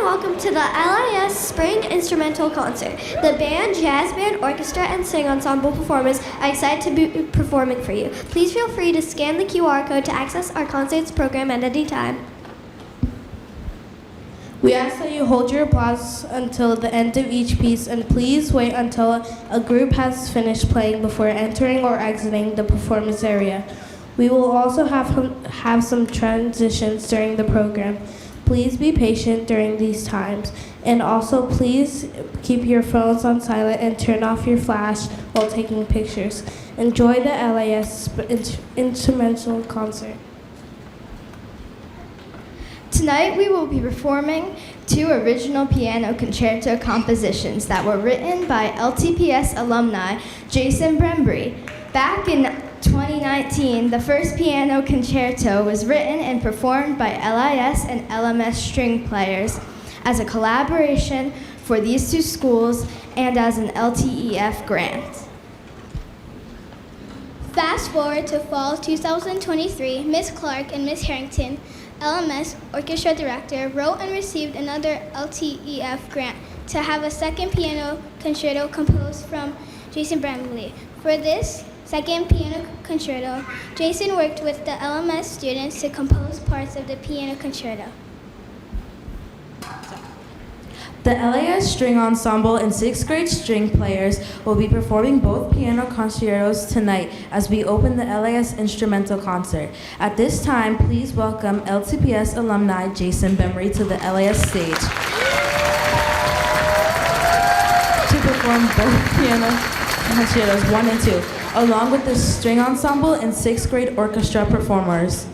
and welcome to the LIS Spring Instrumental Concert. The band, jazz band, orchestra, and sing ensemble performers are excited to be performing for you. Please feel free to scan the QR code to access our concerts program at any time. We ask that you hold your applause until the end of each piece, and please wait until a group has finished playing before entering or exiting the performance area. We will also have some transitions during the program. Please be patient during these times, and also please keep your phones on silent and turn off your flash while taking pictures. Enjoy the LIS Instrumental Concert. Tonight we will be performing 2 original piano concerto compositions that were written by LTPS alumni Jason Brembry. Back in 2019, the first piano concerto was written and performed by LIS and LMS string players as a collaboration for these 2 schools and as an LTEF grant. Fast forward to fall 2023, Ms. Clark and Ms. Harrington, LMS Orchestra Director, wrote and received another LTEF grant to have a second piano concerto composed from Jason Bramley. For this second piano concerto, Jason worked with the LMS students to compose parts of the piano concerto. The LIS String Ensemble and 6th grade string players will be performing both piano concertos tonight as we open the LIS Instrumental Concert. At this time, please welcome LTPS alumni Jason Bemery to the LIS stage to perform both piano concertos 1 and 2, along with the string ensemble and 6th grade orchestra performers.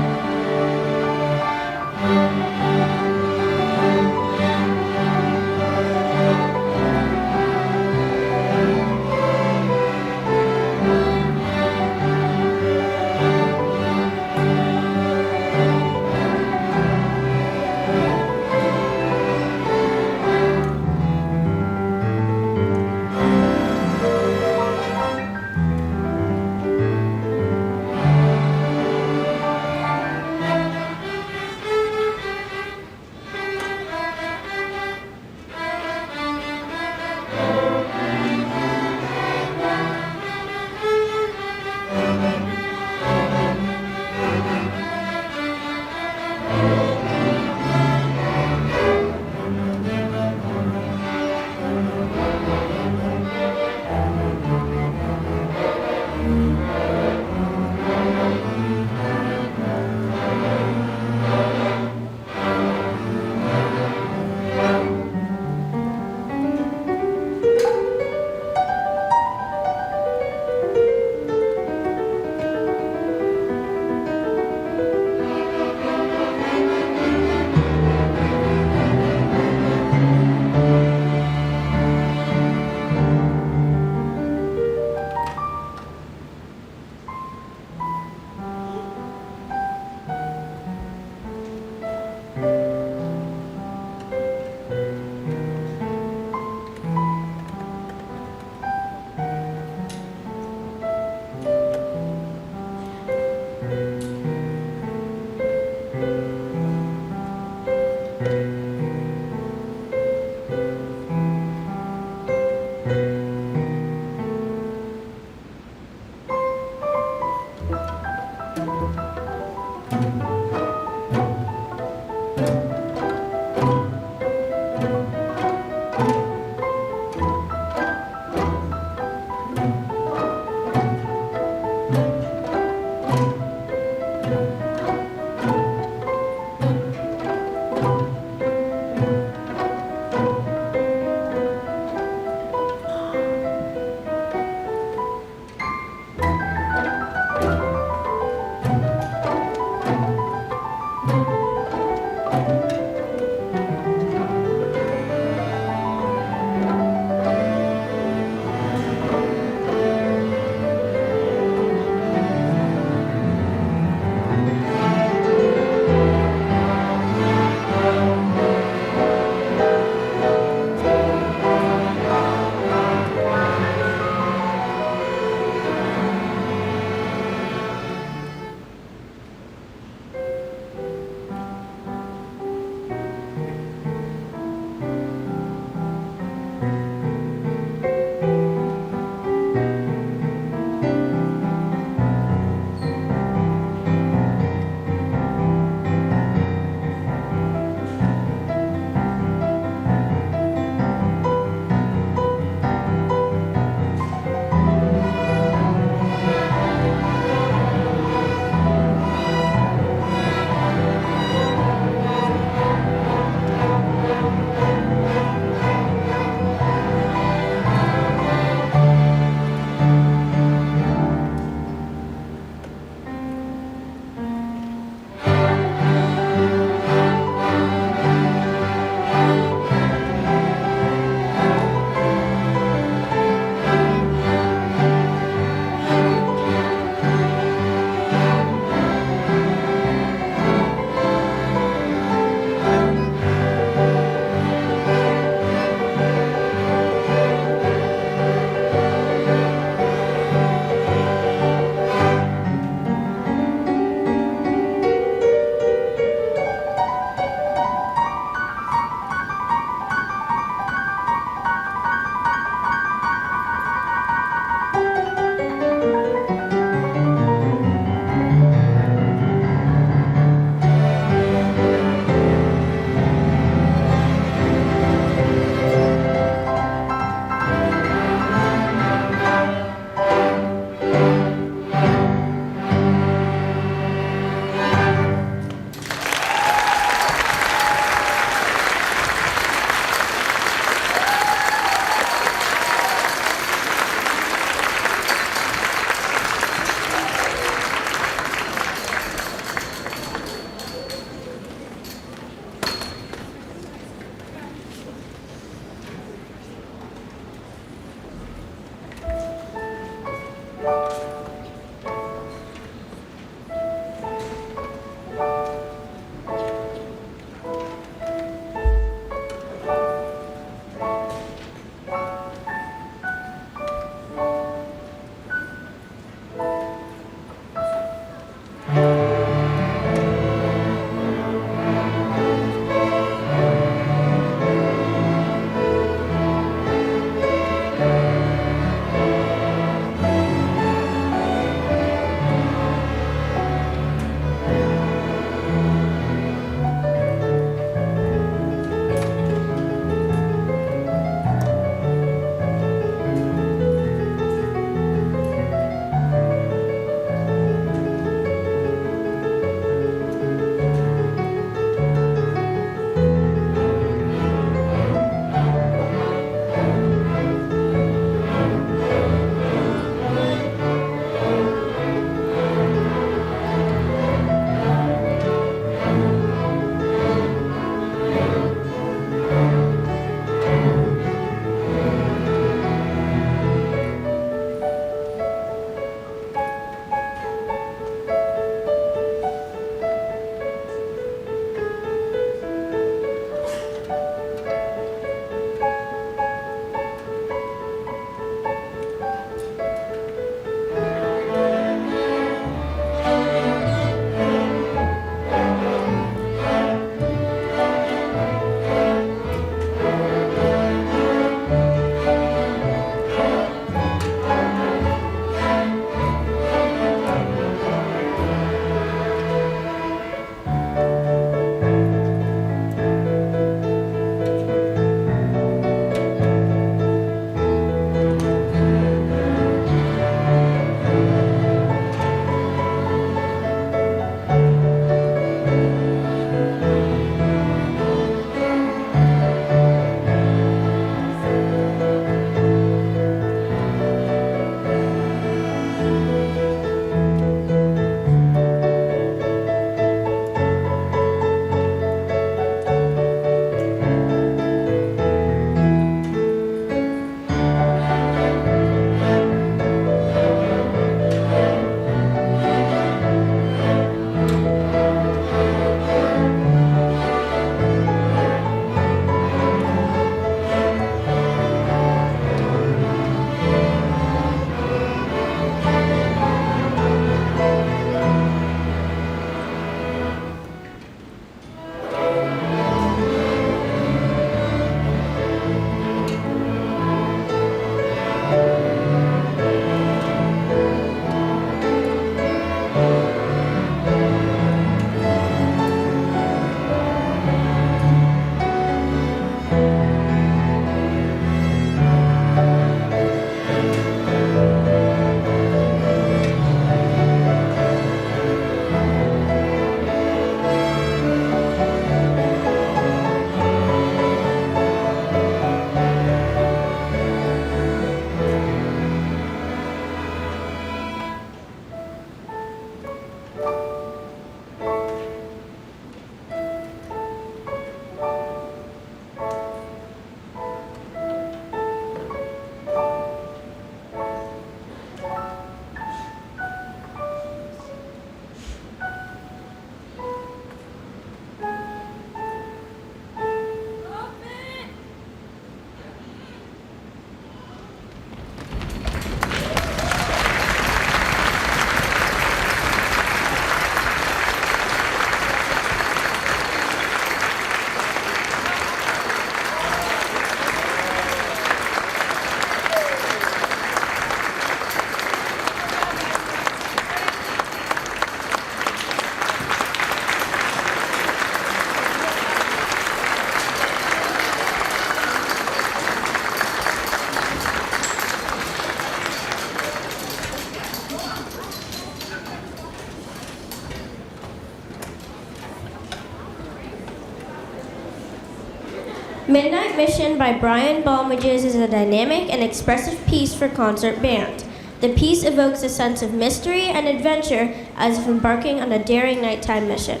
Midnight Mission by Brian Balmages is a dynamic and expressive piece for concert band. The piece evokes a sense of mystery and adventure as if embarking on a daring nighttime mission.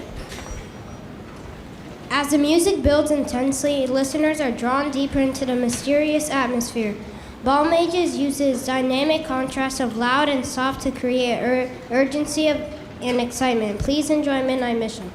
As the music builds intensely, listeners are drawn deeper into the mysterious atmosphere. Balmages uses dynamic contrast of loud and soft to create urgency and excitement. Please enjoy Midnight Mission.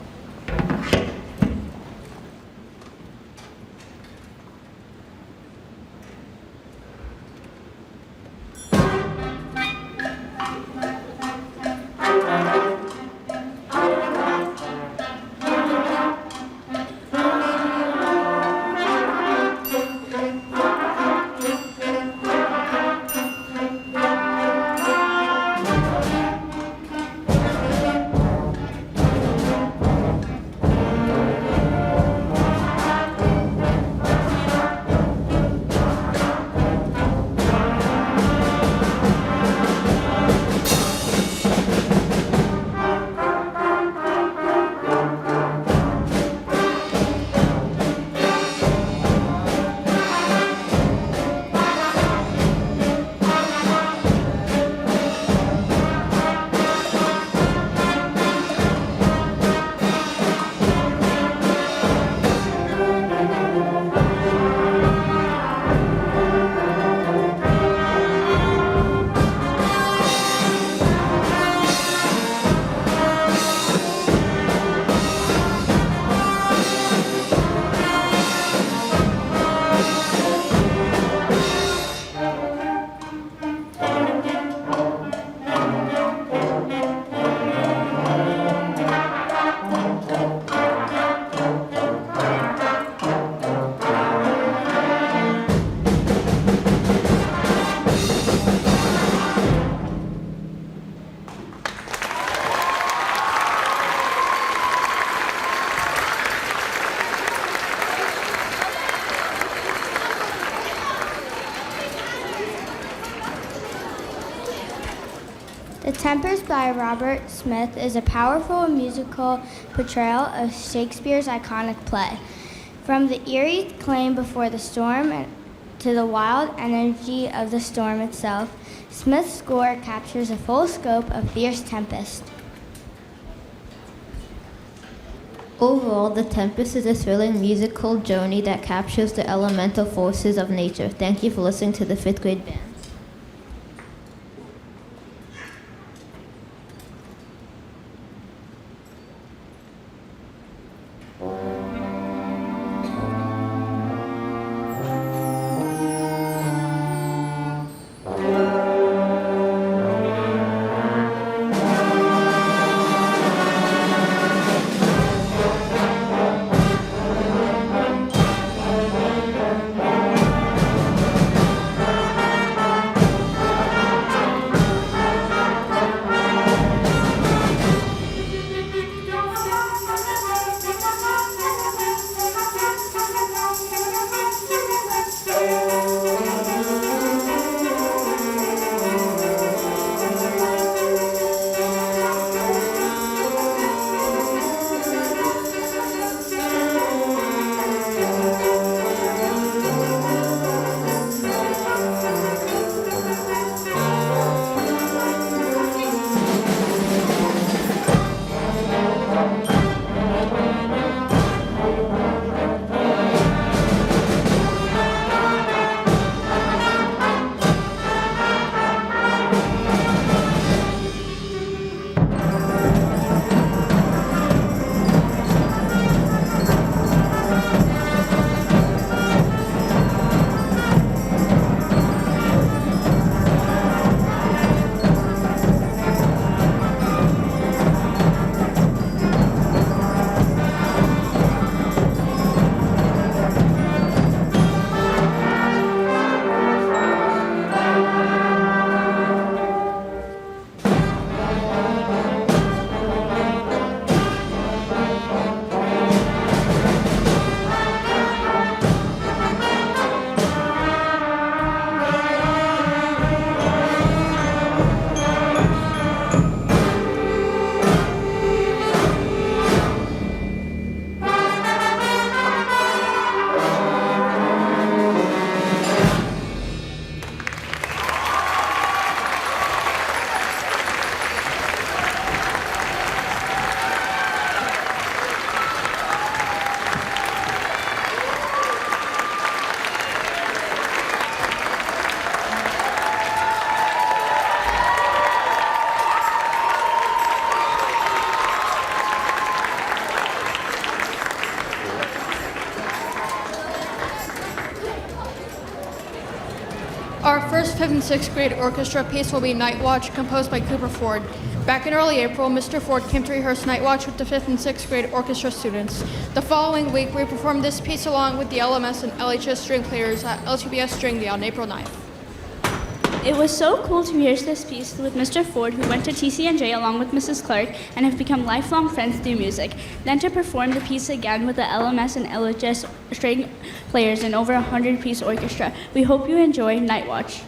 The Tempest by Robert Smith is a powerful musical portrayal of Shakespeare's iconic play. From the eerie calm before the storm to the wild energy of the storm itself, Smith's score captures a full scope of fierce tempest. Overall, The Tempest is a thrilling musical journey that captures the elemental forces of nature. Thank you for listening to the 5th grade band. 5th and 6th grade orchestra piece will be Night Watch, composed by Cooper Ford. Back in early April, Mr. Ford came to rehearse Night Watch with the 5th and 6th grade orchestra students. The following week, we performed this piece along with the LMS and LHS string players at LTBS String Day on April 9th. It was so cool to rehearse this piece with Mr. Ford, who went to TCNJ along with Mrs. Clark and have become lifelong friends through music. Then to perform the piece again with the LMS and LHS string players in over 100-piece orchestra. We hope you enjoy Night Watch.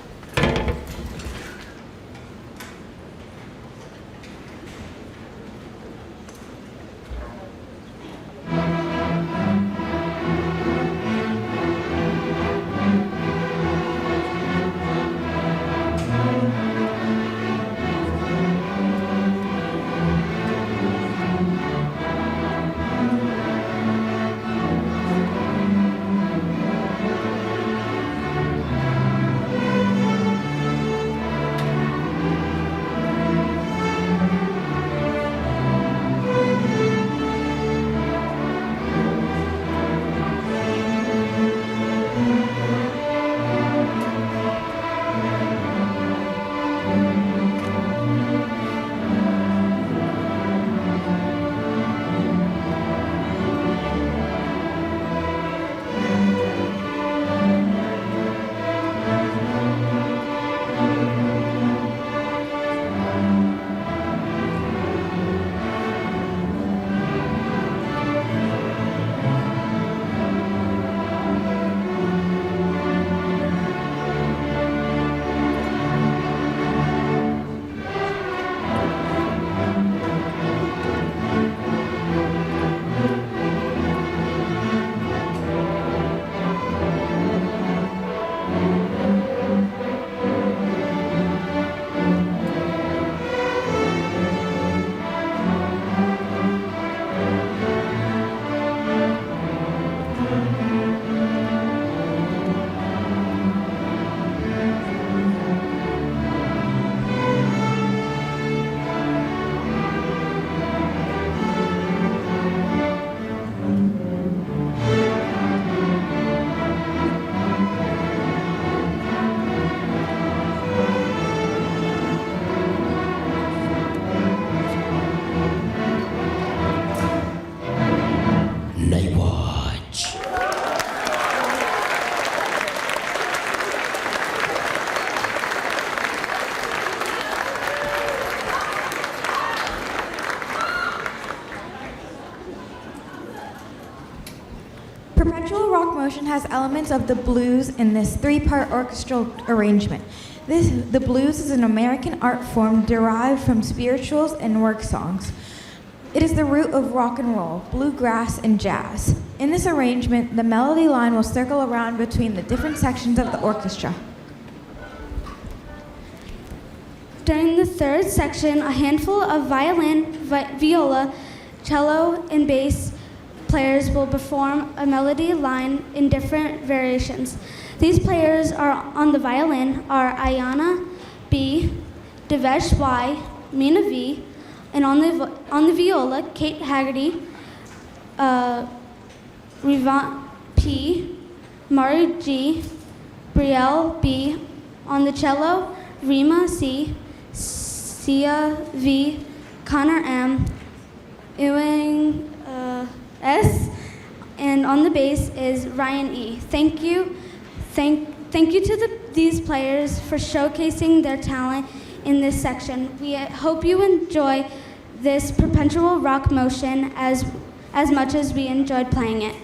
Perpetual rock motion has elements of the blues in this three-part orchestral arrangement. The blues is an American art form derived from spirituals and work songs. It is the root of rock and roll, bluegrass, and jazz. In this arrangement, the melody line will circle around between the different sections of the orchestra. During the third section, a handful of violin, viola, cello, and bass players will perform a melody line in different variations. These players on the violin are Ayana B, Devesh Y, Mina V, and on the viola, Kate Haggerty, Rivan P, Mari G, Brielle B. On the cello, Rima C, Sia V, Connor M, Ewing S, and on the bass is Ryan E. Thank you to these players for showcasing their talent in this section. We hope you enjoy this perpetual rock motion as much as we enjoyed playing it.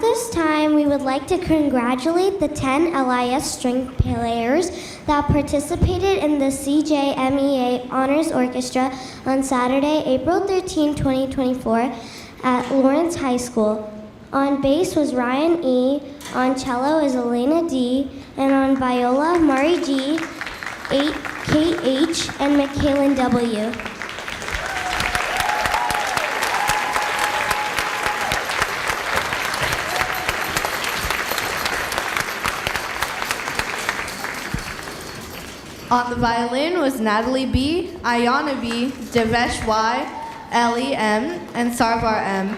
At this time, we would like to congratulate the 10 LIS string players that participated in the CJMEA Honors Orchestra on Saturday, April 13, 2024 at Lawrence High School. On bass was Ryan E., on cello is Elena D., and on viola, Mari G., Kate H., and Michaelan W. On the violin was Natalie B., Ayana B., Devesh Y., Ellie M., and Sarvar M.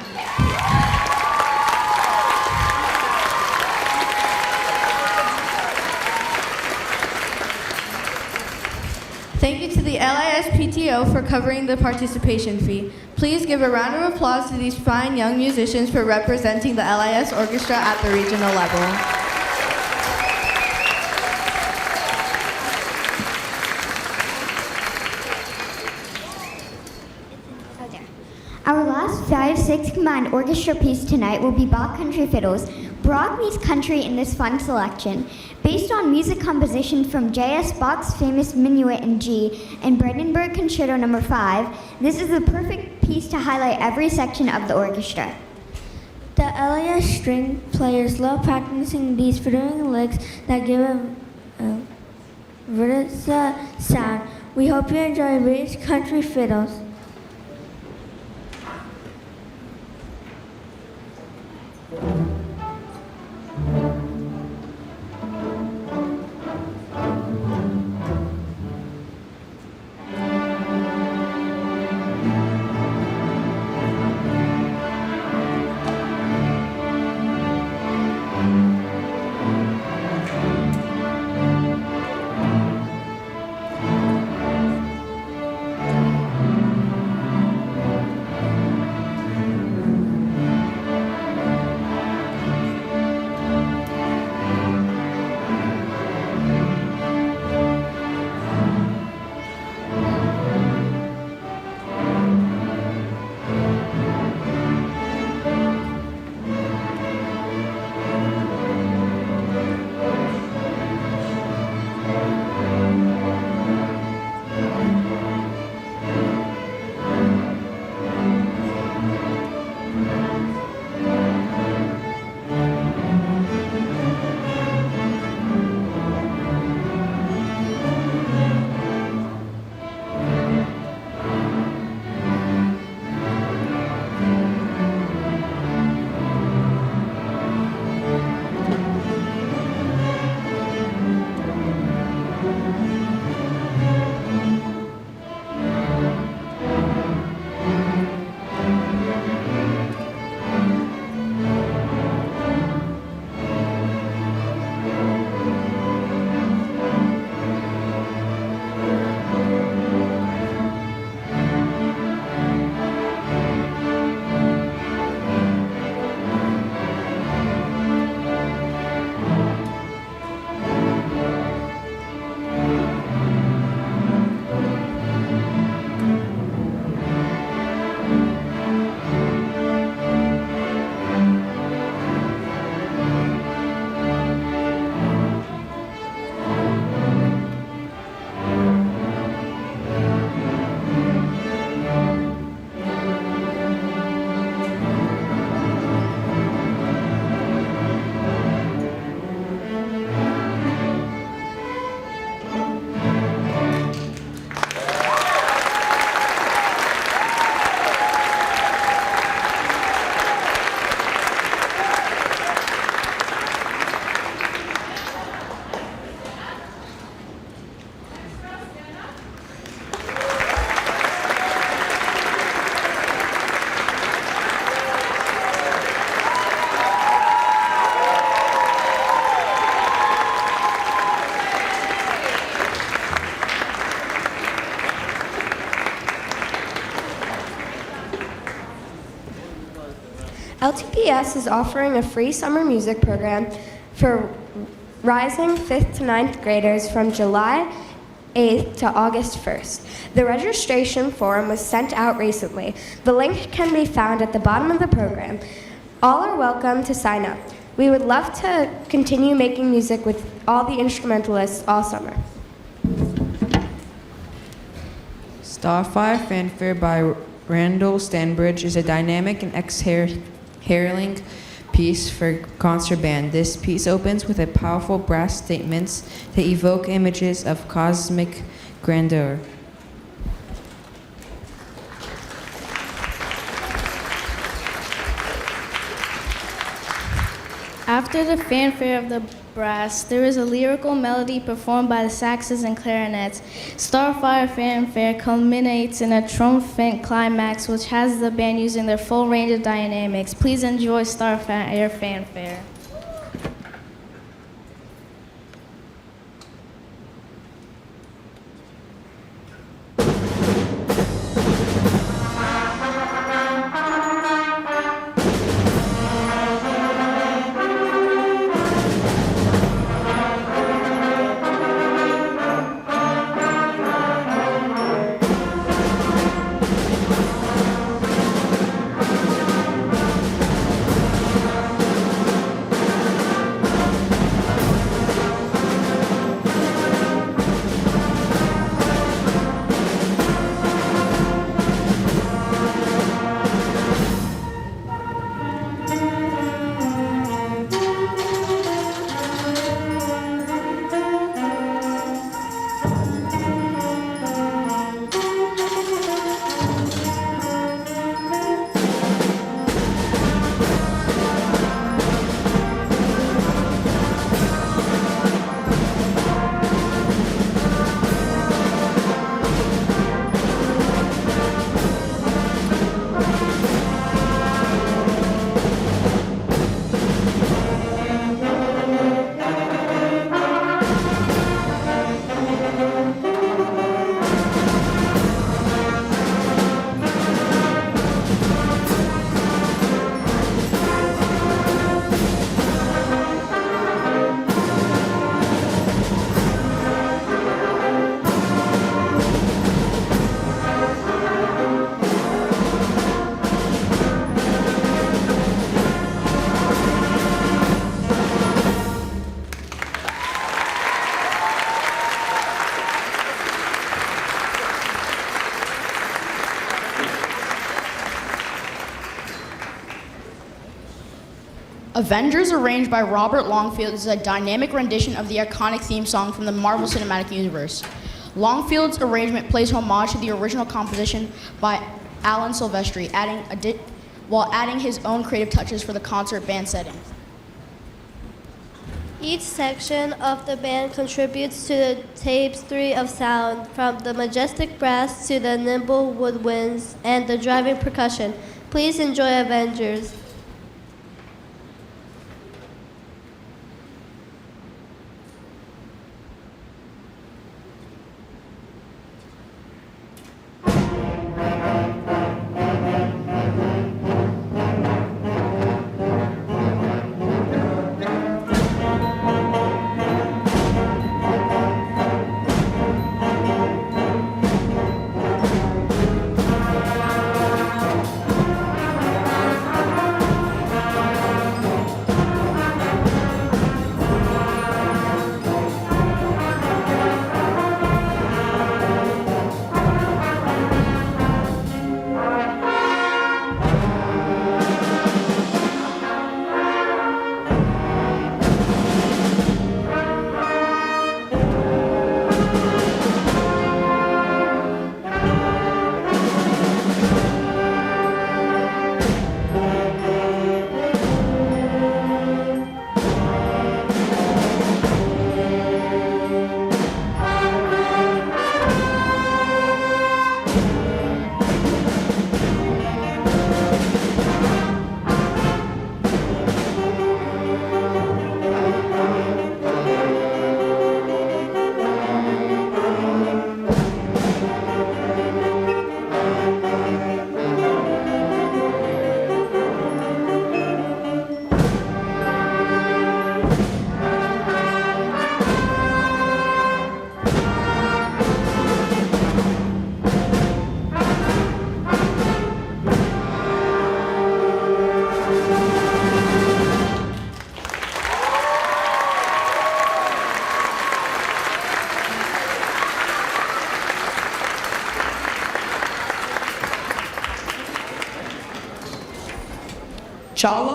Thank you to the LIS PTO for covering the participation fee. Please give a round of applause to these fine young musicians for representing the LIS Orchestra at the regional level. Our last 5/6 combined orchestra piece tonight will be Bach Country Fiddles. Brock meets country in this fun selection. Based on music composition from J.S. Bach's famous Minuet in G and Brandenburg Concerto No. 5, this is the perfect piece to highlight every section of the orchestra. The LIS string players love practicing these fiddling licks that give a versa sound. We hope you enjoy Rich Country Fiddles. LTPS is offering a free summer music program for rising 5th to 9th graders from July 8th to August 1st. The registration form was sent out recently. The link can be found at the bottom of the program. All are welcome to sign up. We would love to continue making music with all the instrumentalists all summer. Starfire Fanfare by Randall Stanbridge is a dynamic and exhaling piece for concert band. This piece opens with a powerful brass statements that evoke images of cosmic grandeur. After the fanfare of the brass, there is a lyrical melody performed by the saxes and clarinets. Starfire Fanfare culminates in a triumphant climax, which has the band using their full range of dynamics. Please enjoy Starfire Fanfare. Avengers, arranged by Robert Longfield, is a dynamic rendition of the iconic theme song from the Marvel Cinematic Universe. Longfield's arrangement plays homage to the original composition by Alan Silvestri, while adding his own creative touches for the concert band setting. Each section of the band contributes to the tapestry of sound, from the majestic brass to the nimble woodwinds and the driving percussion. Please enjoy Avengers.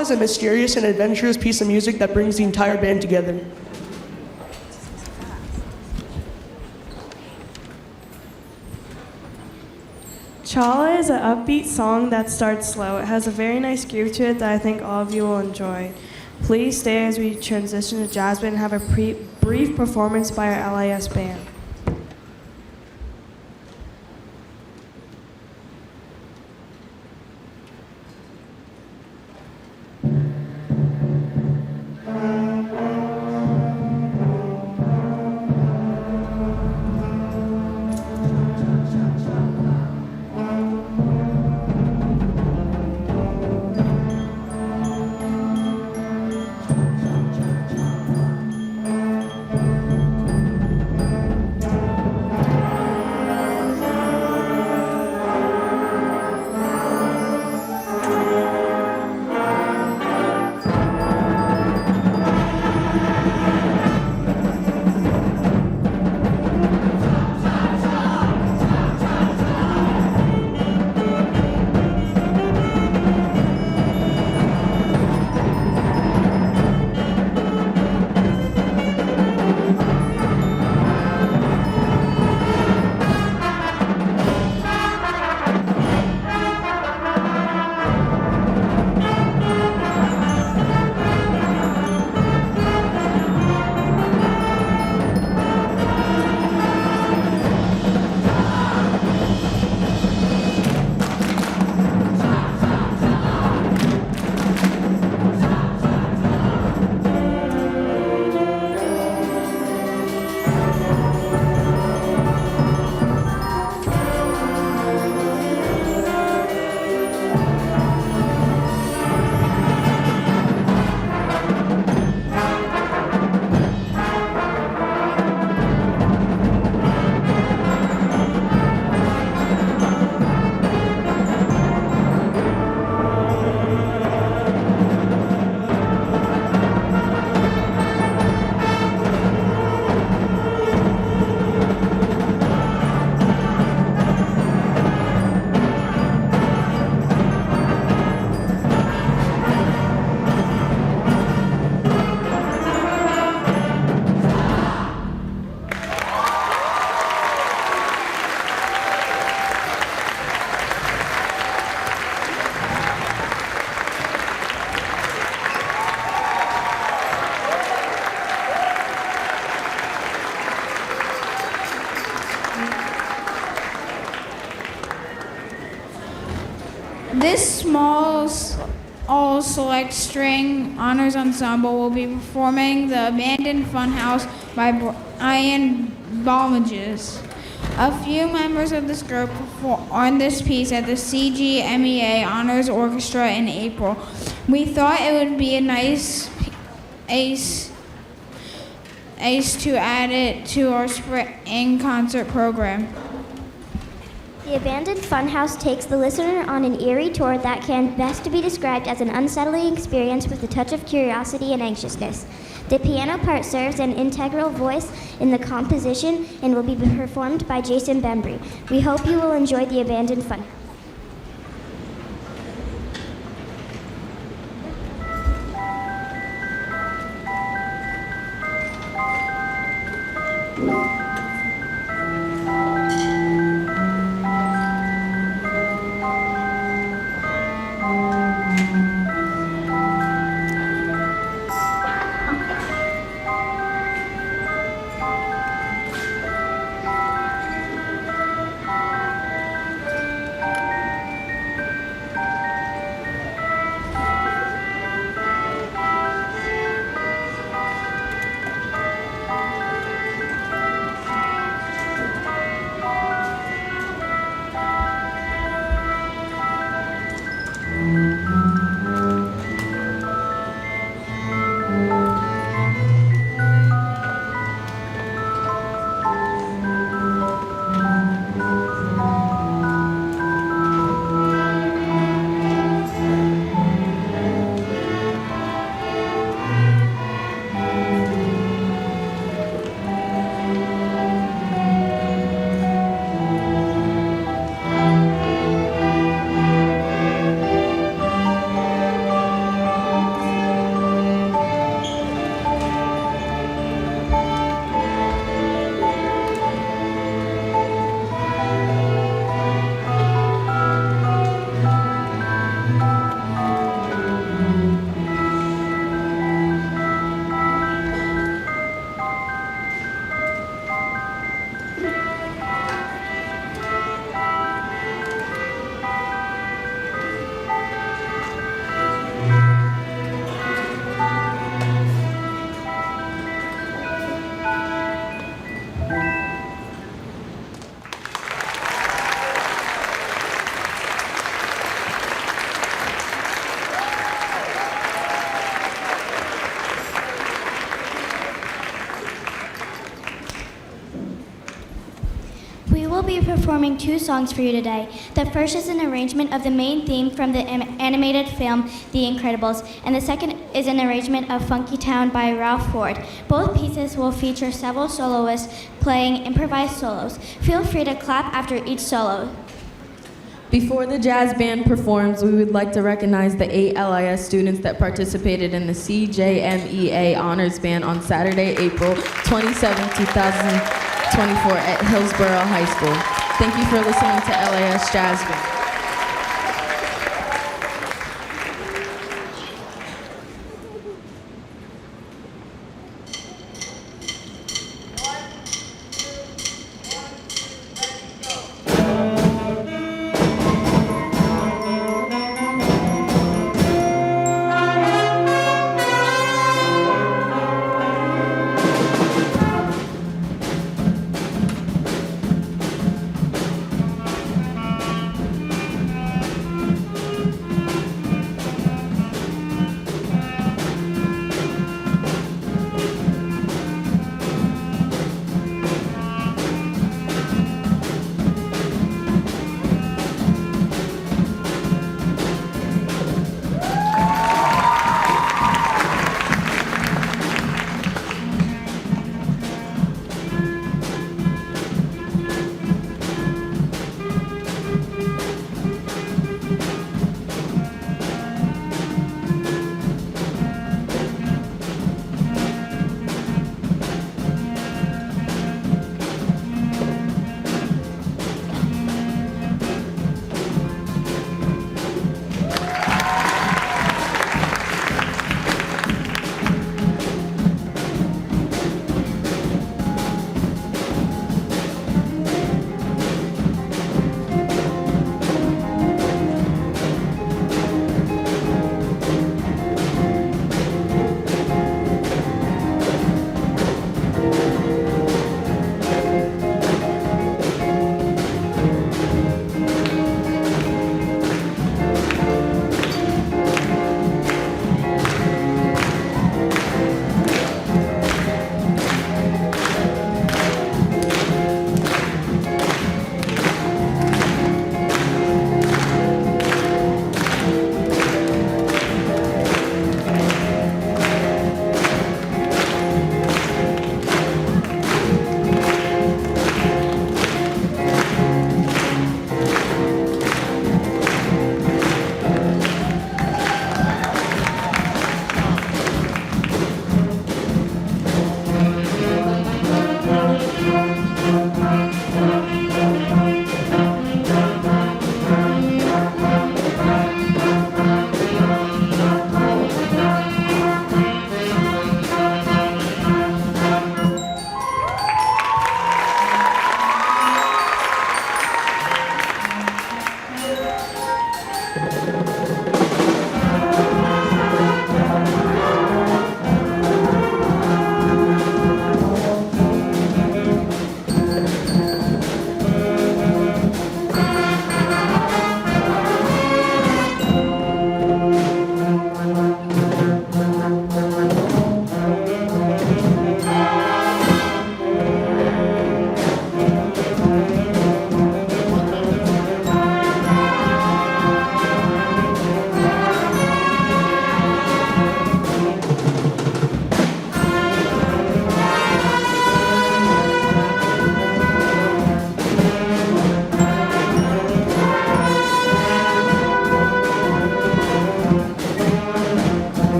is a mysterious and adventurous piece of music that brings the entire band together. Chala is an upbeat song that starts slow. It has a very nice groove to it that I think all of you will enjoy. Please stay as we transition to jazz band and have a brief performance by our LIS band. This small all-select string honors ensemble will be performing The Abandoned Funhouse by Brian Balmages. A few members of this group performed on this piece at the CGMEA Honors Orchestra in April. We thought it would be a nice ace to add it to our spring concert program. The Abandoned Funhouse takes the listener on an eerie tour that can best be described as an unsettling experience with a touch of curiosity and anxiousness. The piano part serves an integral voice in the composition and will be performed by Jason Bembry. We hope you will enjoy The Abandoned Funhouse. will be performing 2 songs for you today. The first is an arrangement of the main theme from the animated film The Incredibles, and the second is an arrangement of Funky Town by Ralph Ford. Both pieces will feature several soloists playing improvised solos. Feel free to clap after each solo. Before the jazz band performs, we would like to recognize the 8 LIS students that participated in the CJMEA Honors Band on Saturday, April 27, 2024 at Hillsborough High School. Thank you for listening to LIS Jazz Band.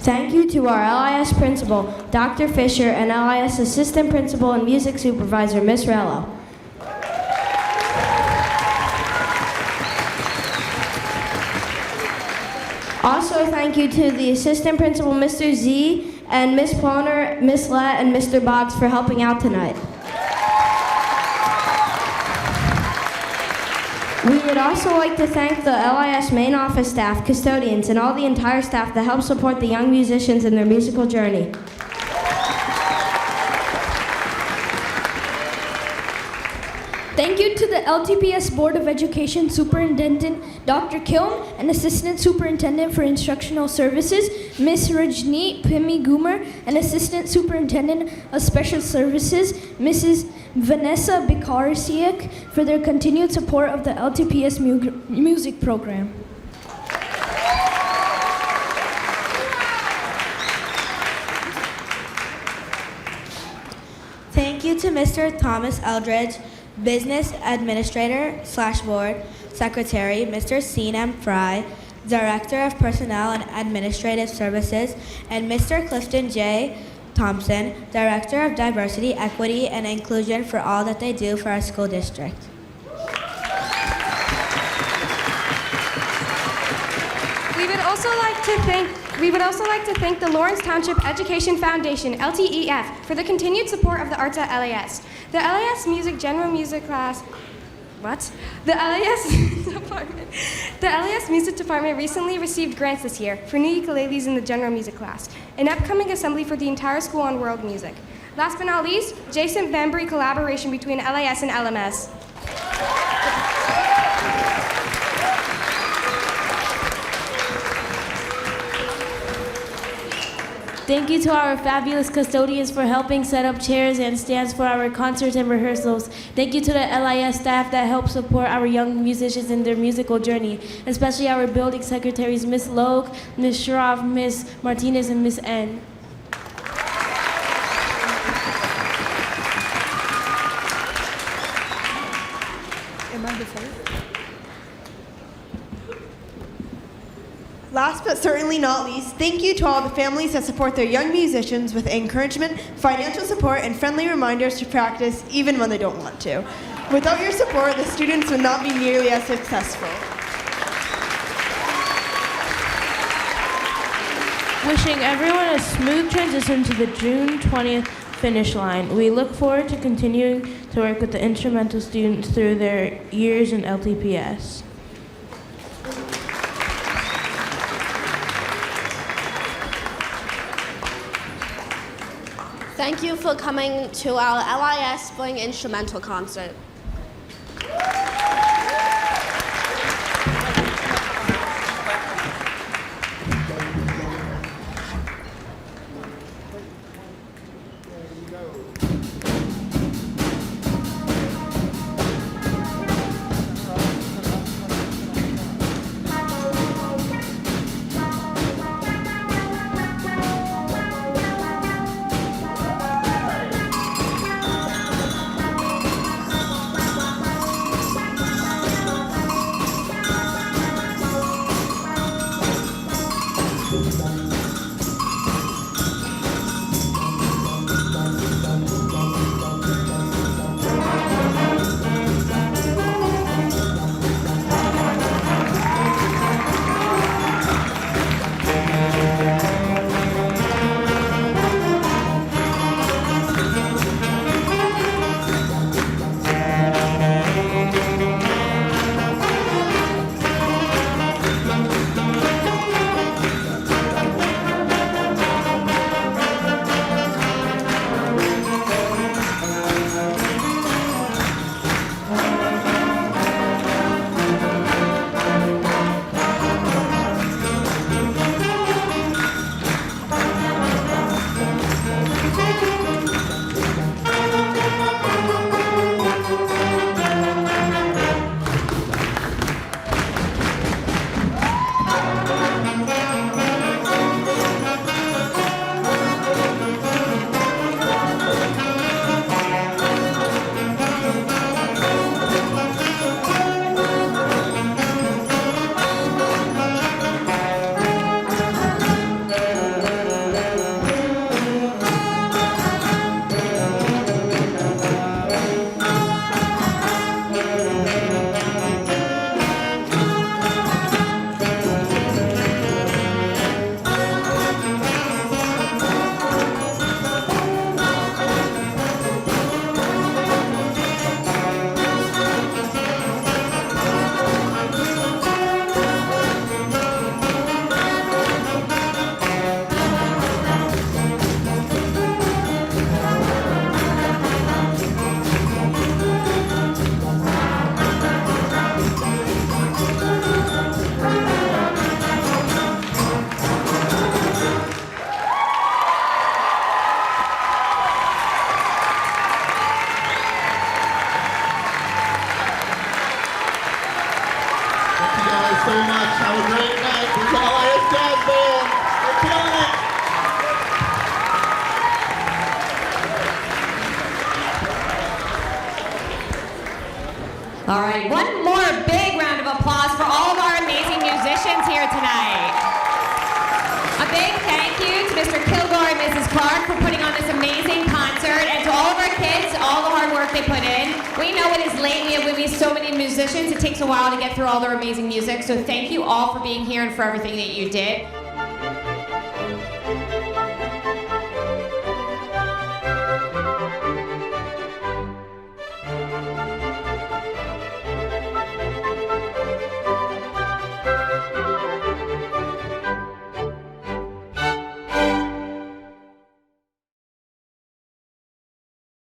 Thank you to our LIS principal, Dr. Fisher, and LIS assistant principal and music supervisor, Ms. Rello. Also, thank you to the assistant principal, Mr. Z, and Ms. Ploner, Ms. Lett, and Mr. Boggs for helping out tonight. We would also like to thank the LIS main office staff, custodians, and all the entire staff that help support the young musicians in their musical journey. Thank you to the LTPS Board of Education Superintendent Dr. Kilm and Assistant Superintendent for Instructional Services, Ms. Rajni Pimi Goomer, and Assistant Superintendent of Special Services, Mrs. Vanessa Bikarsiak, for their continued support of the LTPS music program. Thank you to Mr. Thomas Eldridge, Business Administrator / Board Secretary, Mr. Sean M. Fry, Director of Personnel and Administrative Services, and Mr. Clifton J. Thompson, Director of Diversity, Equity, and Inclusion, for all that they do for our school district. We would also like to thank the Lawrence Township Education Foundation, LTEF, for the continued support of the arts at LAS. The LAS General Music class. What? The LAS Music Department recently received grants this year for new ukuleles in the General Music class, an upcoming assembly for the entire school on world music. Last but not least, Jason Bembry collaboration between LAS and LMS. Thank you to our fabulous custodians for helping set up chairs and stands for our concerts and rehearsals. Thank you to the LIS staff that help support our young musicians in their musical journey, especially our building secretaries, Ms. Logue, Ms. Shroff, Ms. Martinez, and Ms. N. Am I the first? Last but certainly not least, thank you to all the families that support their young musicians with encouragement, financial support, and friendly reminders to practice even when they don't want to. Without your support, the students would not be nearly as successful. Wishing everyone a smooth transition to the June 20th finish line. We look forward to continuing to work with the instrumental students through their years in LTPS. Thank you for coming to our LIS Spring Instrumental Concert. right, one more big round of applause for all of our amazing musicians here tonight. A big thank you to Mr. Kilgore and Mrs. Clark for putting on this amazing concert, and to all of our kids, all the hard work they put in. We know it is late, we have so many musicians, it takes a while to get through all their amazing music, so thank you all for being here and for everything that you did.